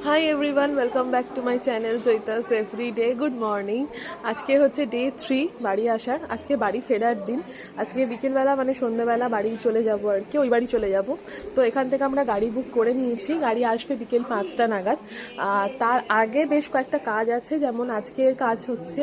High everyone, welcome back to my channel Joyita's everyday. Good morning. আজকে হচ্ছে day 3 বাড়ি আসার। আজকে বাড়ি ফেরার দিন। আজকে বিকেলবেলা মানে সন্ধ্যেবেলা বাড়ি চলে যাব আর কি, ওই বাড়ি চলে যাব। তো এখান থেকে আমরা গাড়ি বুক করে নিয়েছি, গাড়ি আসবে বিকেল 5টা নাগাদ। তার আগে বেশ কয়েকটা কাজ আছে, যেমন আজকের কাজ হচ্ছে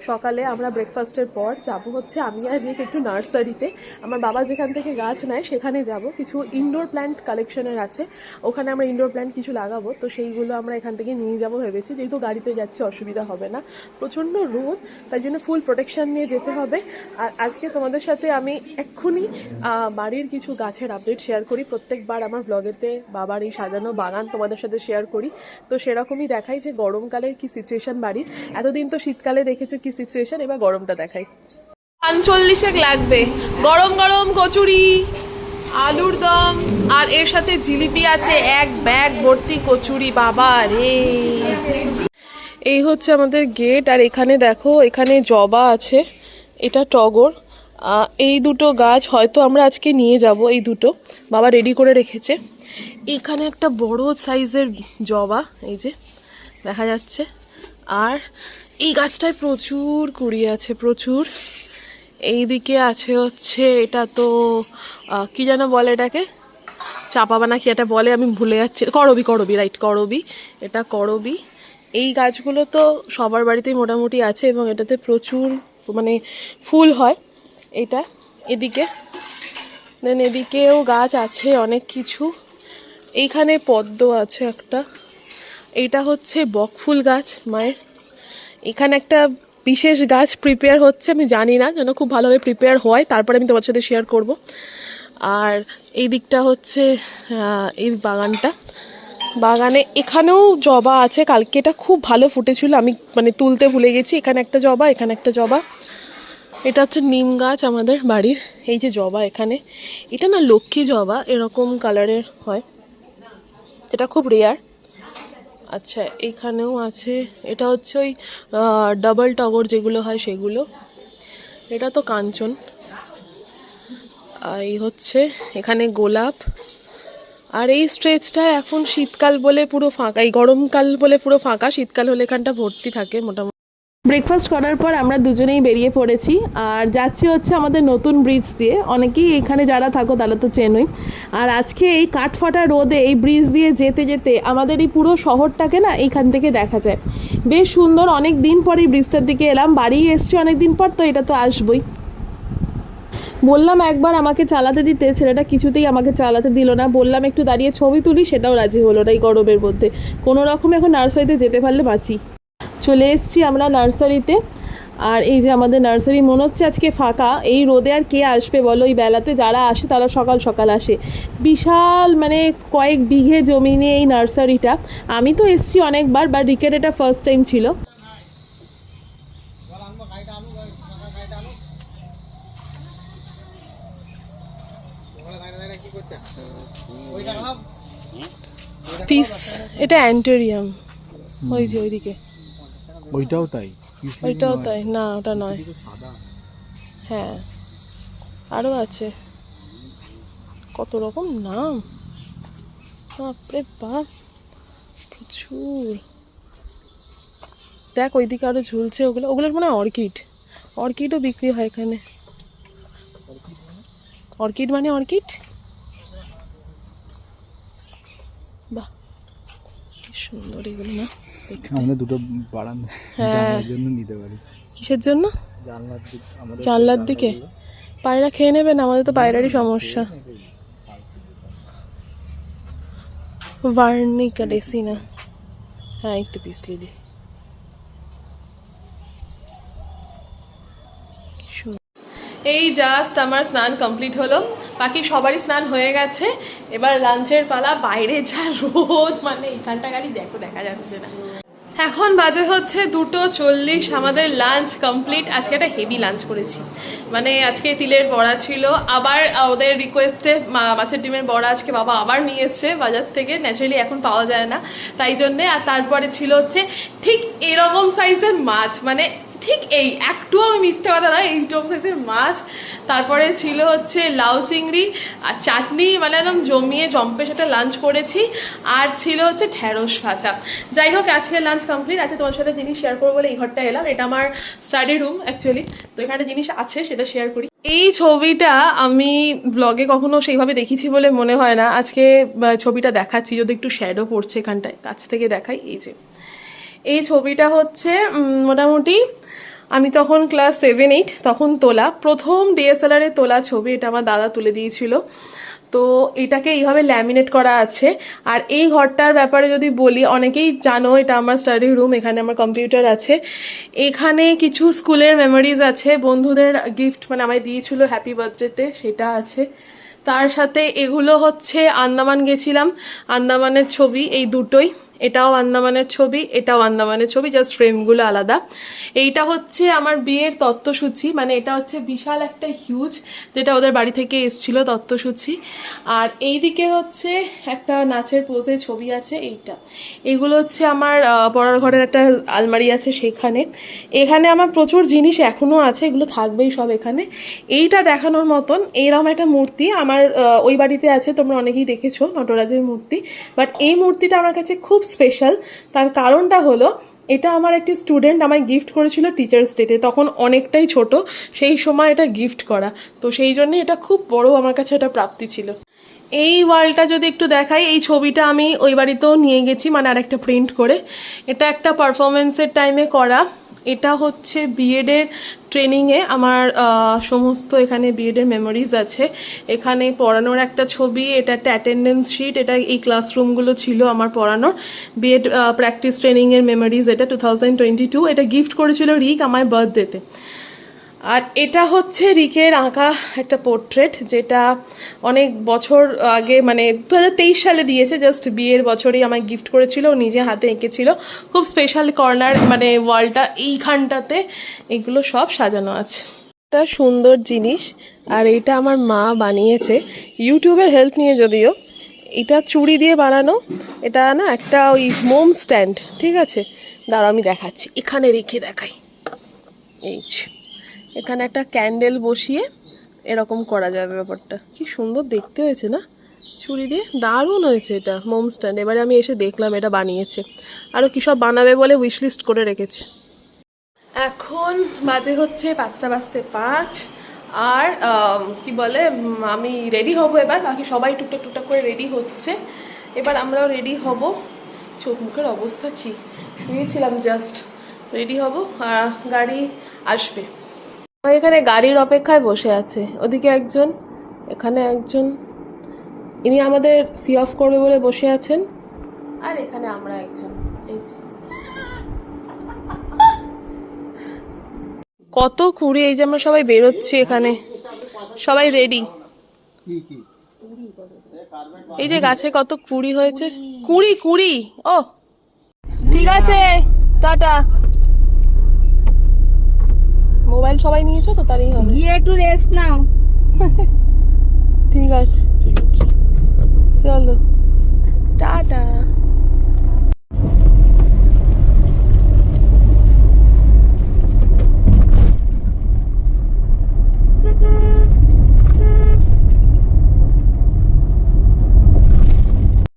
সকালে আমরা ব্রেকফাস্টের পর যাব হচ্ছে আমি আর রিক একটু নার্সারিতে। আমার বাবা যেখান থেকে গাছ নেয় সেখানে যাব, কিছু ইনডোর প্ল্যান্ট কালেকশনের আছে, ওখানে আমরা ইনডোর প্ল্যান্ট কিছু লাগাবো। তো সেইগুলো আমরা এখান থেকে নিয়ে যাবো ভেবেছি, যেহেতু গাড়িতে যাচ্ছে অসুবিধা হবে না, প্রচণ্ড রোদ, তাই জন্য ফুল প্রোটেকশন নিয়ে যেতে হবে। আর আজকে তোমাদের সাথে আমি এক্ষুনি বাড়ির কিছু গাছের আপডেট শেয়ার করি। প্রত্যেকবার আমার ব্লগেতে বাবার এই সাজানো বাগান তোমাদের সাথে শেয়ার করি, তো সেরকমই দেখাই যে গরমকালের কি সিচুয়েশন বাড়ির। এতদিন তো শীতকালে দেখেছো কি সিচুয়েশন, এবার গরমটা দেখাই। 45 লাগবে, গরম গরম কচুরি, আলুর দম, আর এর সাথে জিলিপি আছে, এক ব্যাগ ভর্তি কচুরি। বাবা রে, এই হচ্ছে আমাদের গেট। আর এখানে দেখো, এখানে জবা আছে, এটা টগর। এই দুটো গাছ হয়তো আমরা আজকে নিয়ে যাব, এই দুটো বাবা রেডি করে রেখেছে। এখানে একটা বড় সাইজের জবা, এই যে দেখা যাচ্ছে। আর এই গাছটায় প্রচুর কুড়ি আছে, প্রচুর। এইদিকে আছে হচ্ছে, এটা তো কি যেন বলে এটাকে, চাপা বানা কি এটা বলে, আমি ভুলে যাচ্ছি। করবি, করবি, রাইট, করবি, এটা করবি। এই গাছগুলো তো সবার বাড়িতেই মোটামুটি আছে এবং এটাতে প্রচুর মানে ফুল হয়। এটা এদিকে, দেন এদিকেও গাছ আছে অনেক কিছু। এইখানে পদ্ম আছে একটা, এইটা হচ্ছে বকফুল গাছ মায়ের। এখানে একটা বিশেষ গাছ প্রিপেয়ার হচ্ছে, আমি জানি না, যেন খুব ভালোভাবে প্রিপেয়ার হয়, তারপরে আমি তোমার সাথে শেয়ার করব। আর এই দিকটা হচ্ছে এই বাগানে এখানেও জবা আছে। কালকে এটা খুব ভালো ফুটেছিল, আমি মানে তুলতে ভুলে গেছি। এখানে একটা জবা, এখানে একটা জবা। এটা হচ্ছে নিম গাছ আমাদের বাড়ির। এই যে জবা এখানে, এটা না লক্ষ্মী জবা, এরকম কালারের হয়, এটা খুব রেয়ার। আচ্ছা, এখানেও আছে, এটা হচ্ছে ওই ডাবল টগর যেগুলো হয় সেগুলো। এটা তো কাঞ্চন। এই হচ্ছে এখানে গোলাপ। আর এই স্ট্রেচটা এখন শীতকাল বলে পুরো ফাঁকা, এই গরমকাল বলে পুরো ফাঁকা, শীতকাল হলে এখানটা ভর্তি থাকে মোটামুটি। ব্রেকফাস্ট করার পর আমরা দুজনেই বেরিয়ে পড়েছি আর যাচ্ছি হচ্ছে আমাদের নতুন ব্রিজ দিয়ে। অনেকেই এখানে যারা থাকো তারা তো চেনই। আর আজকে এই কাঠফাটা রোদে এই ব্রিজ দিয়ে যেতে যেতে আমাদের এই পুরো শহরটাকে না এইখান থেকে দেখা যায়, বেশ সুন্দর। অনেক দিন পর এই ব্রিজটার দিকে এলাম, বাড়ি এসছি অনেক দিন পর, তো এটা তো আসবই। বললাম একবার আমাকে চালাতে দিতে, ছেলেটা কিছুতেই আমাকে চালাতে দিল না। বললাম একটু দাঁড়িয়ে ছবি তুলি, সেটাও রাজি হলো না এই গরমের মধ্যে। কোনো রকম এখন নার্সারিতে যেতে পারলে বাঁচি। চলে এসেছি আমরা নার্সারিতে। আর এই যে আমাদের নার্সারি, মনে হচ্ছে আজকে ফাঁকা। এই রোদে আর কে আসবে বলো, এই বেলাতে যারা আসে তারা সকাল সকাল আসে। বিশাল মানে কয়েক বিঘে জমি নিয়ে এই নার্সারিটা। আমি তো এসেছি অনেকবার, বাট রিকের এটা ফার্স্ট টাইম ছিল। পিস, এটা অ্যান্টেরিয়াম, ওই যে ওইদিকে, ওইটাও তাই, ওইটাও তাই না, ওটা নয়। হ্যাঁ, আরও আছে, কত রকম নাম, বাপরে বাপ, প্রচুর। দেখ ওইদিকে আরও ঝুলছে, ওগুলো ওগুলোর মনে হয় অর্কিড। অর্কিডও বিক্রি হয় এখানে। অর্কিড মানে অর্কিড, বাহ কি সুন্দর এগুলো না। আমরা দুটো বারান্দা জানলার জন্য নিতে পারি। কিসের জন্য? জানলার দিকে, আমাদের জানলার দিকে পায়রা খেয়ে নেবে না, আমাদের তো পায়রারই সমস্যা। ভার্নিকা ডেসিনা, হ্যাঁ এই তো পিস লিলি। এই জাস্ট আমার স্নান কমপ্লিট হলো, বাকি সবারই স্নান হয়ে গেছে। এবার লাঞ্চের পালা। বাইরে যা রোদ, মানে এখানটা গাড়ি দেখো দেখা যাচ্ছে না। এখন বাজে হচ্ছে 2:40, আমাদের লাঞ্চ কমপ্লিট। আজকে একটা হেভি লাঞ্চ করেছি, মানে আজকে তিলের বড়া ছিল, আবার ওদের রিকোয়েস্টে মাছের ডিমের বড়া আজকে বাবা আবার নিয়ে এসছে বাজার থেকে, ন্যাচারালি এখন পাওয়া যায় না তাই জন্যে। আর তারপরে ছিল হচ্ছে ঠিক এরকম সাইজের মাছ, মানে ঠিক এই একটু আমি মিথ্যে কথা নয়, এইরকম সাইজের মাছ। তারপরে ছিল হচ্ছে লাউ চিংড়ি আর চাটনি, মানে একদম জমিয়ে জম্পে সেটা লাঞ্চ করেছি। আর ছিল হচ্ছে ঢেঁড়স ভাজা। যাই হোক, আজকে লাঞ্চ কমপ্লিট আছে। তোমার সাথে জিনিস শেয়ার করবো বলে এই ঘরটা এলাম। এটা আমার স্টাডি রুম অ্যাকচুয়ালি, তো এখানে জিনিস আছে সেটা শেয়ার করি। এই ছবিটা আমি ব্লগে কখনো সেইভাবে দেখেছি বলে মনে হয় না। আজকে ছবিটা দেখাচ্ছি, যদি একটু শ্যাডো পড়ছে এখানটায়, কাছ থেকে দেখাই। এই যে এই ছবিটা হচ্ছে মোটামুটি আমি তখন ক্লাস 7-8 তখন তোলা, প্রথম ডিএসএলআরে তোলা ছবি। এটা আমার দাদা তুলে দিয়েছিল। তো এটাকে এইভাবে ল্যামিনেট করা আছে। আর এই ঘরটার ব্যাপারে যদি বলি, অনেকেই জানো এটা আমার স্টাডি রুম। এখানে আমার কম্পিউটার আছে, এখানে কিছু স্কুলের মেমোরিজ আছে, বন্ধুদের গিফট মানে আমায় দিয়েছিল হ্যাপি বার্থডেতে, সেটা আছে। তার সাথে এগুলো হচ্ছে আন্দামান গেছিলাম, আন্দামানের ছবি এই দুটোই। এটাও আন্দামানের ছবি, এটাও আন্দামানের ছবি, জাস্ট ফ্রেমগুলো আলাদা। এইটা হচ্ছে আমার বিয়ের তত্ত্বসূচি, মানে এটা হচ্ছে বিশাল একটা হিউজ, যেটা ওদের বাড়ি থেকে এসছিল তত্ত্বসূচি। আর এইদিকে হচ্ছে একটা নাচের পোজে ছবি আছে এইটা। এগুলো হচ্ছে আমার পড়ার ঘরের একটা আলমারি আছে সেখানে। এখানে আমার প্রচুর জিনিস এখনও আছে, এগুলো থাকবেই সব এখানে। এইটা দেখানোর মতন এইরকম একটা মূর্তি আমার ওই বাড়িতে আছে, তোমরা অনেকেই দেখেছো, নটরাজের মূর্তি। বাট এই মূর্তিটা আমার কাছে খুব স্পেশাল। তার কারণটা হলো, এটা আমার একটি স্টুডেন্ট আমায় গিফট করেছিল টিচার্স ডেতে, তখন অনেকটাই ছোট সেই সময় এটা গিফট করা, তো সেই জন্য এটা খুব বড় আমার কাছে এটা প্রাপ্তি ছিল। এই ওয়ালটা যদি একটু দেখাই, এই ছবিটা আমি ওই বাড়িতেও নিয়ে গেছি, মানে আরেকটা প্রিন্ট করে। এটা একটা পারফরমেন্সের টাইমে করা। এটা হচ্ছে বিএডের ট্রেনিংয়ে আমার সমস্ত এখানে বিএডের মেমোরিজ আছে। এখানে পড়ানোর একটা ছবি, এটা একটা অ্যাটেন্ডেন্স শিট, এটা এই ক্লাসরুমগুলো ছিল আমার পড়ানোর। বিএড প্র্যাকটিস ট্রেনিংয়ের মেমোরিজ, এটা 2022। এটা গিফট করেছিল রিক আমায় বার্থডেতে। আর এটা হচ্ছে রিকের আঁকা একটা পোর্ট্রেট, যেটা অনেক বছর আগে মানে 2023 সালে দিয়েছে, জাস্ট বিয়ের বছরই আমায় গিফট করেছিল, ও নিজে হাতে এঁকেছিল। খুব স্পেশাল কর্নার, মানে ওয়ালটা এইখানটাতে এগুলো সব সাজানো আছে। একটা সুন্দর জিনিস, আর এটা আমার মা বানিয়েছে ইউটিউবের হেল্প নিয়ে যদিও। এটা চুড়ি দিয়ে বানানো, এটা না একটা ওই মোম স্ট্যান্ড, ঠিক আছে? দাঁড়াও আমি দেখাচ্ছি, এখানে রেখে দেখাই। এই এখানে একটা ক্যান্ডেল বসিয়ে এরকম করা যাবে। ব্যাপারটা কি সুন্দর দেখতে হয়েছে না, ছুরি দিয়ে দারুণ হয়েছে এটা মোম স্ট্যান্ড। এবারে আমি এসে দেখলাম এটা বানিয়েছে, আরও কী সব বানাবে বলে উইশলিস্ট করে রেখেছে। এখন বাজে হচ্ছে 5:05, আর কি বলে আমি রেডি হব এবার। বাকি সবাই টুকটাক টুকটাক করে রেডি হচ্ছে, এবার আমরাও রেডি হব। চোখ মুখের অবস্থা কি, শুয়েছিলাম জাস্ট, রেডি হব, গাড়ি আসবে। এখানে গাড়ির অপেক্ষায় বসে আছে, ওদিকে একজন, এখানে একজন, ইনি আমাদের সি অফ করবে বলে বসে আছেন। আর এখানে আমরা একজন। এই যে কত কুড়ি, এই যে আমরা সবাই বেরোচ্ছি, এখানে সবাই রেডি। এই যে গাছে কত কুড়ি হয়েছে, কুড়ি কুড়ি। ও ঠিক আছে, টাটা। মোবাইল সবাই নিয়েছো তো, তারই হবে। গিয়ে একটু রেস্ট নাও। ঠিক আছে, চলো টাটা।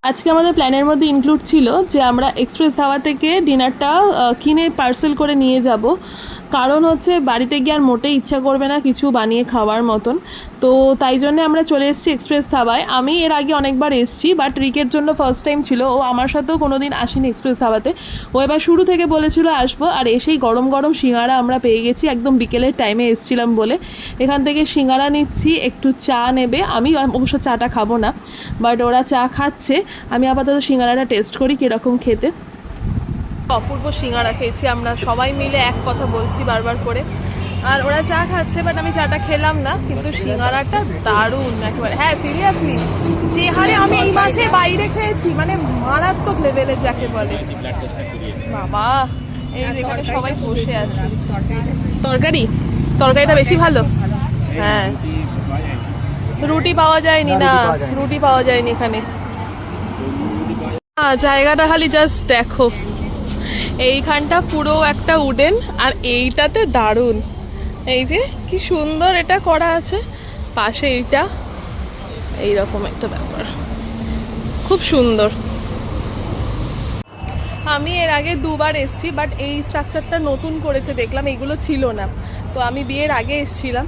আজকে আমাদের প্ল্যানের মধ্যে ইনক্লুড ছিল যে আমরা এক্সপ্রেস ধাবা থেকে ডিনারটা কিনে পার্সেল করে নিয়ে যাব। কারণ হচ্ছে বাড়িতে গিয়ে আর মোটেই ইচ্ছা করবে না কিছু বানিয়ে খাওয়ার মতন, তো তাই জন্যে আমরা চলে এসেছি এক্সপ্রেস ধাবায়। আমি এর আগে অনেকবার এসেছি, বাট রিকের জন্য ফার্স্ট টাইম ছিল, ও আমার সাথেও কোনো দিন আসেনি এক্সপ্রেস ধাবাতে। ও এবার শুরু থেকে বলেছিল আসবো, আর এসেই গরম গরম সিঙ্গারা আমরা পেয়ে গেছি, একদম বিকেলের টাইমে এসেছিলাম বলে। এখান থেকে সিঙ্গারা নিচ্ছি, একটু চা নেবে, আমি অবশ্য চাটা খাবো না, বাট ওরা চা খাচ্ছে। আমি আপাতত সিঙ্গারাটা টেস্ট করি কীরকম খেতে। অপূর্ব সিঙ্গারা খেয়েছি আমরা সবাই মিলে, এক কথা বলছি বারবার করে। আর ওরা চা খাচ্ছে, বাট আমি চাটা খেলাম না, কিন্তু সিঙ্গারাটা দারুণ একেবারে। হ্যাঁ সিরিয়াসলি, যে হারে আমি এই মাসে বাইরে খেয়েছি, মানে মারাত্মক লেভেলের যাকে বলে। বাবা, এই যেখানে সবাই বসে আছে। তরকারিটা বেশি ভালো। হ্যাঁ, রুটি পাওয়া যায়নি, না রুটি পাওয়া যায়নি এখানে। জায়গাটা খালি জাস্ট দেখো, এইখানটা পুরো একটা উডেন, আর এইটাতে দারুণ, এই যে কি সুন্দর এটা করা আছে, পাশে এইটা এইরকম একটা ব্যাপার, খুব সুন্দর। আমি এর আগে দুবার এসেছি, বাট এই স্ট্রাকচারটা নতুন করেছে দেখলাম, এইগুলো ছিল না। তো আমি বিয়ের আগে এসেছিলাম,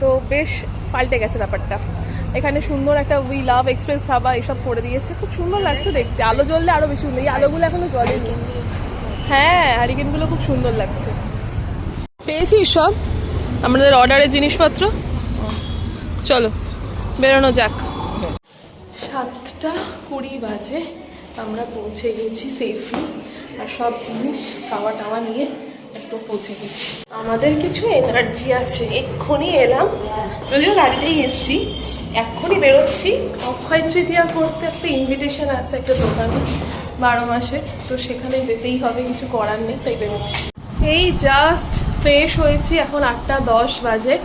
তো বেশ পাল্টে গেছে ব্যাপারটা। এখানে সুন্দর একটা উই লাভ এক্সপ্রেস ধাবা এসব করে দিয়েছে, খুব সুন্দর লাগছে দেখতে। আলো জ্বললে আরো বেশি সুন্দর, এই আলোগুলো এখনো জ্বলেনি। হ্যাঁ, হারিকেনগুলো খুব সুন্দর লাগছে। পেয়েছি সব আমাদের অর্ডারের জিনিসপত্র, চলো বেরোনো যাক। 7:20 বাজে, আমরা পৌঁছে গেছি সেফলি, আর সব জিনিস খাওয়া টাওয়া নিয়ে একদম পৌঁছে গেছি। আমাদের কিছু এনার্জি আছে, এক্ষুনি এলাম, যদিও গাড়িতেই এসছি, এক্ষুনি বেরোচ্ছি। অক্ষয় তৃতীয়া করতে একটা ইনভিটেশন আছে একটা দোকানে 12 মাসে, তো সেখানে যেতেই হবে, কিছু করার নেই, তাই বেরোচ্ছি। এই জাস্ট ফ্রেশ হয়েছি, এখন 8:10 বাজে।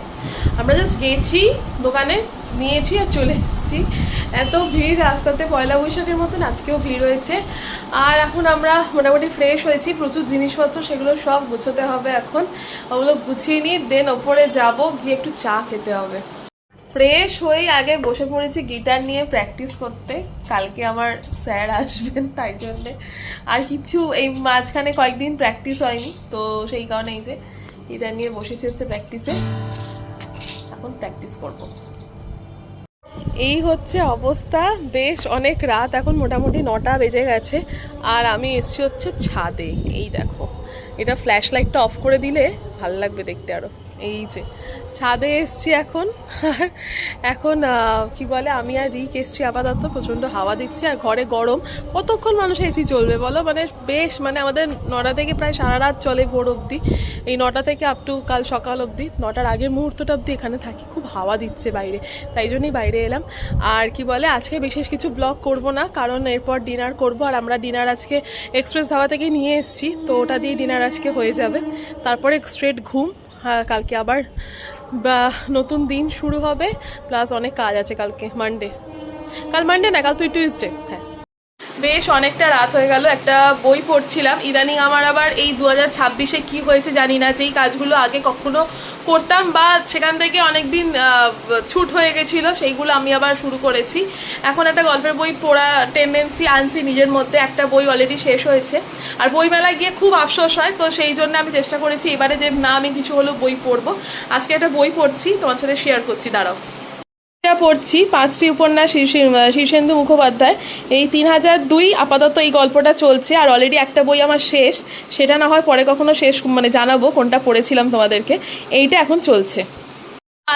আমরা জাস্ট গেছি দোকানে, নিয়েছি আর চলে এসেছি। এত ভিড় রাস্তাতে, পয়লা বৈশাখের মতন আজকেও ভিড় হয়েছে। আর এখন আমরা মোটামুটি ফ্রেশ হয়েছি, প্রচুর জিনিসপত্র সেগুলো সব গুছোতে হবে এখন, ওগুলো গুছিয়ে নিয়ে দেন ওপরে যাব, গিয়ে একটু চা খেতে হবে। ফ্রেশ হয়ে আগে বসে পড়েছি গিটার নিয়ে প্র্যাকটিস করতে, কালকে আমার স্যার আসবেন তাই জন্যে। আর কিছু এই মাঝখানে কয়েকদিন প্র্যাকটিস হয়নি, তো সেই কারণে এই যে গিটার নিয়ে বসেছি হচ্ছে প্র্যাকটিসে, এখন প্র্যাকটিস করব। এই হচ্ছে অবস্থা, বেশ অনেক রাত, এখন মোটামুটি 9টা বেজে গেছে। আর আমি এসছি হচ্ছে ছাদে, এই দেখো, এটা ফ্ল্যাশ লাইটটা অফ করে দিলে ভাল লাগবে দেখতে আরো। এই যে ছাদে এসছি এখন, আর এখন কি বলে, আমি আর রিক এসছি আপাতত, প্রচণ্ড হাওয়া দিচ্ছে আর ঘরে গরম, কতক্ষণ মানুষ এসি চলবে বলো, মানে বেশ, মানে আমাদের 9টা থেকে প্রায় সারা রাত চলে ভোর অবধি, এই 9টা থেকে আপ টু কাল সকাল অবধি, 9টার আগের মুহূর্তটা অবধি এখানে থাকি, খুব হাওয়া দিচ্ছে বাইরে, তাই জন্যই বাইরে এলাম। আর কি বলে, আজকে বিশেষ কিছু ব্লগ করব না, কারণ এরপর ডিনার করব, আর আমরা ডিনার আজকে এক্সপ্রেস ধাবা থেকে নিয়ে এসেছি, তো ওটা দিয়ে ডিনার আজকে হয়ে যাবে, তারপরে স্ট্রেট ঘুম। হ্যাঁ, কালকে আবার বা নতুন দিন শুরু হবে, প্লাস অনেক কাজ আছে কালকে, মানডে, কাল মানডে না, কাল তুই টিউসডে। হ্যাঁ, বেশ অনেকটা রাত হয়ে গেল, একটা বই পড়ছিলাম। ইদানিং আমার আবার এই 2026-এ কি হয়েছে জানি না, যেই কাজগুলো আগে কখনো করতাম বা সেখান থেকে অনেকদিন ছুট হয়ে গেছিলো, সেইগুলো আমি আবার শুরু করেছি। এখন একটা গল্পের বই পড়া টেন্ডেন্সি আনছি নিজের মধ্যে, একটা বই অলরেডি শেষ হয়েছে, আর বইমেলায় গিয়ে খুব আফসোস হয়, তো সেই জন্য আমি চেষ্টা করেছি এবারে যে না, আমি কিছু হলেও বই পড়বো। আজকে একটা বই পড়ছি, তোমার সাথে শেয়ার করছি, দাঁড়াও। পড়ছি 5টি উপন্যাস শীর্ষেন্দু মুখোপাধ্যায়, এই 3002 আপাতত এই গল্পটা চলছে, আর অলরেডি একটা বই আমার শেষ, সেটা না হয় পরে কখনো শেষ মানে জানাবো কোনটা পড়েছিলাম তোমাদেরকে, এইটা এখন চলছে।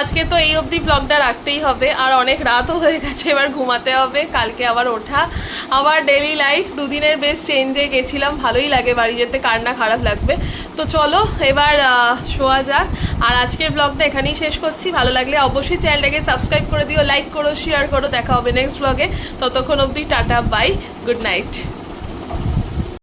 আজকে তো এই অবধি ব্লগটা রাখতেই হবে, আর অনেক রাতও হয়ে গেছে, এবার ঘুমাতে হবে, কালকে আবার ওঠা, আবার ডেলি লাইফ। দুদিনের বেশ চেঞ্জে গেছিলাম, ভালোই লাগে বাড়ি যেতে, কার না খারাপ লাগবে। তো চলো এবার শোয়া যাক, আর আজকের ব্লগটা এখানেই শেষ করছি। ভালো লাগলে অবশ্যই চ্যানেলটাকে সাবস্ক্রাইব করে দিও, লাইক করো, শেয়ার করো। দেখা হবে নেক্সট ব্লগে, ততক্ষণ অবধি টাটা, বাই, গুড নাইট।